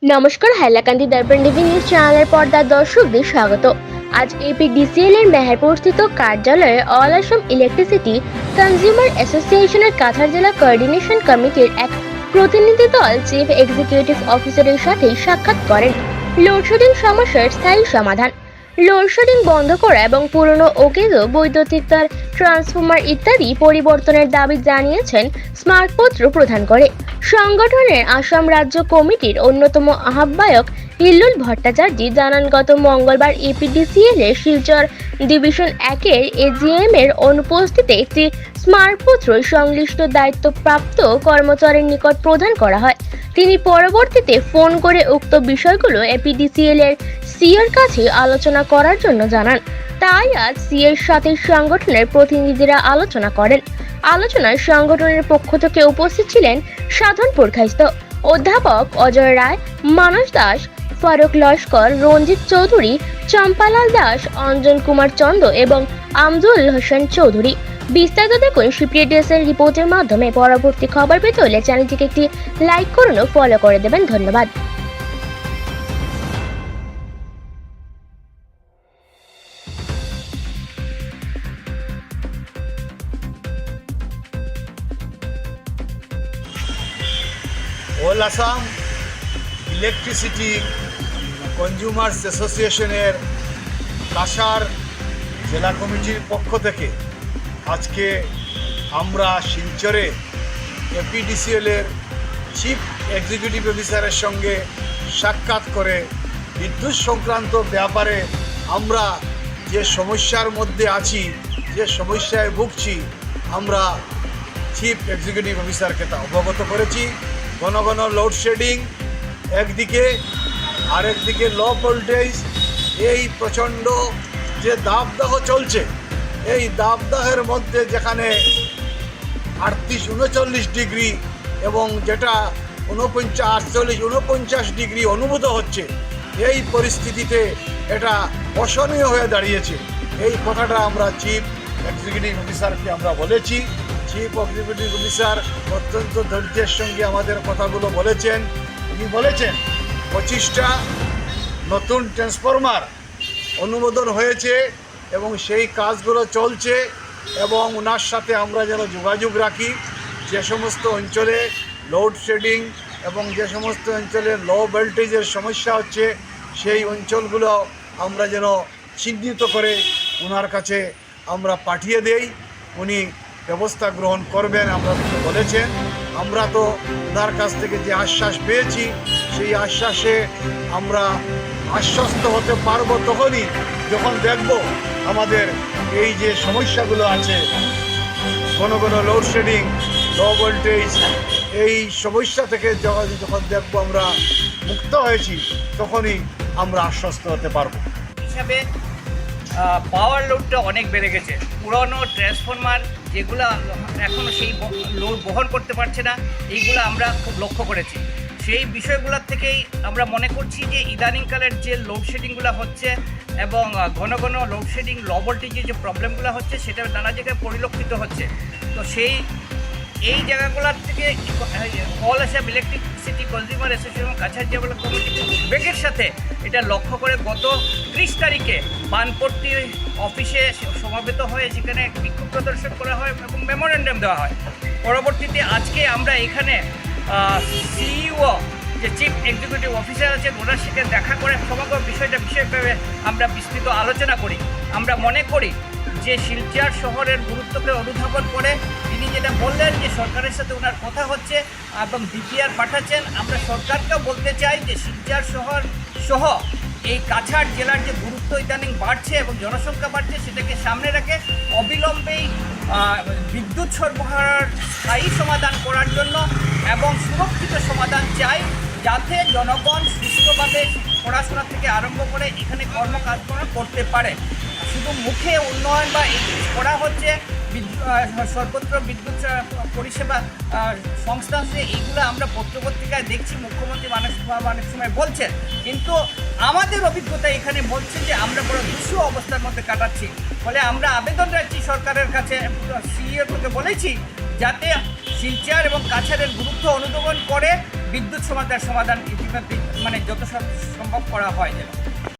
নমস্কার, হাইলাকান্দি দর্পণ TV news চ্যানেলের পর্দার দর্শকদের স্বাগত। আজ এপিডিসিএল এর মেহেরপুরস্থিত কার্যালয়ে অল আসাম ইলেকট্রিসিটি কনজিউমার অ্যাসোসিয়েশনের কাছাড় জেলা কোঅর্ডিনেশন কমিটির এক প্রতিনিধি দল চিফ এক্সিকিউটিভ অফিসারের সাথে সাক্ষাৎ করেন। লোডশেডিং সমস্যার স্থায়ী সমাধান, লোডশেডিং বন্ধ করা এবং পুরনো অকেজ বৈদ্যুতিক তার, ট্রান্সফরমার ইত্যাদি পরিবর্তনের দাবি জানিয়েছেন স্মারকপত্র প্রদান করে। সংগঠনের আসাম রাজ্য কমিটির অন্যতম আহ্বায়ক হিল্লুল ভট্টাচার্য জানান, গত মঙ্গলবার এপিডিসিএল এর শিলচর ডিভিশন 1-এর এজিএম এর অনুপস্থিতিতে একটি স্মারকপত্র সংশ্লিষ্ট দায়িত্বপ্রাপ্ত কর্মচারীর নিকট প্রদান করা হয়। তিনি পরবর্তীতে ফোন করে উক্ত বিষয়গুলো এপিডিসিএল এর সিএর কাছে আলোচনা করার জন্য জানান। তাই আজ সিএর সাথে সংগঠনের প্রতিনিধিরা আলোচনা করেন। আলোচনায় সংগঠনের পক্ষ থেকে উপস্থিত ছিলেন সাধন পুরখাইস্ত, অধ্যাপক অজয় রায়, মানস দাস, ফারুক লস্কর, রঞ্জিত চৌধুরী, চম্পালাল দাস, অঞ্জন কুমার চন্দ এবং আমজুল হোসেন চৌধুরী। বিস্তারিত দেখুন সিপিডিএস এর রিপোর্টের মাধ্যমে। পরবর্তী খবর পেতে হলে চ্যানেলটিকে একটি লাইক করুন ও ফলো করে দেবেন। ধন্যবাদ। অল আসাম ইলেকট্রিসিটি কনজিউমার্স অ্যাসোসিয়েশনের কাছাড় জেলা কমিটির পক্ষ থেকে আজকে আমরা শিলচরে এপিডিসিএলের চিফ এক্সিকিউটিভ অফিসারের সঙ্গে সাক্ষাৎ করে বিদ্যুৎ সংক্রান্ত ব্যাপারে আমরা যে সমস্যার মধ্যে আছি, যে সমস্যায় ভুগছি, আমরা চিফ এক্সিকিউটিভ অফিসারকে তা অবগত করেছি। ঘন ঘন লোডশেডিং একদিকে, আরেকদিকে লো ভোল্টেজ, এই প্রচণ্ড যে দাবদাহ চলছে, এই দাবদাহের মধ্যে যেখানে 38-39 ডিগ্রি এবং যেটা 48-49 ডিগ্রি অনুভূত হচ্ছে, এই পরিস্থিতিতে এটা অসহনীয় হয়ে দাঁড়িয়েছে। এই কথাটা আমরা চিফ এক্সিকিউটিভ অফিসারকে আমরা বলেছি। চিফ এক্সিকিউটিভ অফিসার অত্যন্ত ধৈর্যের সঙ্গে আমাদের কথাগুলো বলেছেন। উনি বলেছেন 25টা নতুন ট্রান্সফরমার অনুমোদন হয়েছে এবং সেই কাজগুলো চলছে, এবং ওনার সাথে আমরা যেন যোগাযোগ রাখি। যে সমস্ত অঞ্চলে লোডশেডিং এবং যে সমস্ত অঞ্চলে লো ভোল্টেজের সমস্যা হচ্ছে, সেই অঞ্চলগুলো আমরা যেন চিহ্নিত করে ওনার কাছে আমরা পাঠিয়ে দেই। উনি ব্যবস্থা গ্রহণ করবেন আমরা বলেছেন। আমরা তো ওনার কাছ থেকে যে আশ্বাস পেয়েছি, সেই আশ্বাসে আমরা আশ্বস্ত হতে পারবো তখনই যখন দেখব আমাদের এই যে সমস্যাগুলো আছে, ঘন ঘন লোডশেডিং, লো ভোল্টেজ, এই সমস্যা থেকে যখন দেখব আমরা মুক্ত হয়েছি, তখনই আমরা আশ্বস্ত হতে পারবো। হিসাবে পাওয়ার লোডটা অনেক বেড়ে গেছে। পুরনো ট্রান্সফরমার যেগুলো এখনও সেই লোড বহন করতে পারছে না, এইগুলো আমরা খুব লক্ষ্য করেছি। সেই বিষয়গুলোর থেকেই আমরা মনে করছি যে ইদানিংকালের যে লোডশেডিংগুলো হচ্ছে এবং ঘন ঘন লোডশেডিং, লো ভোল্টেজের যে প্রবলেমগুলো হচ্ছে, সেটা নানা জায়গায় পরিলক্ষিত হচ্ছে। তো এই জায়গাগুলোর থেকে all Assam electricity consumer association Cachar জেলা কমিটি বিবেকের সাথে এটা লক্ষ্য করে গত 30 তারিখে বানপট্টি অফিসে সমাবেত হয়ে সেখানে বিক্ষোভ প্রদর্শন করা হয় এবং মেমোরেন্ডাম দেওয়া হয়। পরবর্তীতে আজকে আমরা এখানে সিইও যে চিফ এক্সিকিউটিভ অফিসার আছে, ওনার সাথে দেখা করে সমগ্র বিষয়ভাবে আমরা বিস্তৃত আলোচনা করি। আমরা মনে করি যে শিলচর শহরের গুরুত্বকে অনুধাবন করে তিনি যেটা বললেন যে সরকারের সাথে ওনার কথা হচ্ছে এবং ডিপিআর পাঠাচ্ছেন। আমরা সরকারকেও বলতে চাই যে শিলচর শহর সহ এই কাছাড় জেলার যে গুরুত্ব ইদানিং বাড়ছে এবং জনসংখ্যা বাড়ছে, সেটাকে সামনে রেখে অবিলম্বেই বিদ্যুৎ সরবরাহের স্থায়ী সমাধান করার জন্য এবং সুরক্ষিত সমাধান চাই, যাতে জনগণ সুস্থভাবে পড়াশোনা থেকে আরম্ভ করে এখানে কর্মকাজ করতে পারে। শুধু মুখে উন্নয়ন বা এই করা হচ্ছে, সর্বত্র বিদ্যুৎ পরিষেবা সংস্থা হচ্ছে, এইগুলো আমরা পত্রপত্রিকায় দেখছি, মুখ্যমন্ত্রী অনেক সময় বলছেন, কিন্তু আমাদের অভিজ্ঞতা এখানে বলছে যে আমরা বড় দুঃসহ অবস্থার মধ্যে কাটাচ্ছি। ফলে আমরা আবেদন রাখছি সরকারের কাছে, সিইওকে বলেছি যাতে শিলচর এবং কাছাড়ের গুরুত্ব অনুধাবন করে বিদ্যুৎ সমস্যার সমাধান ইতিমধ্যে মানে যত সম্ভব করা হয় যেন।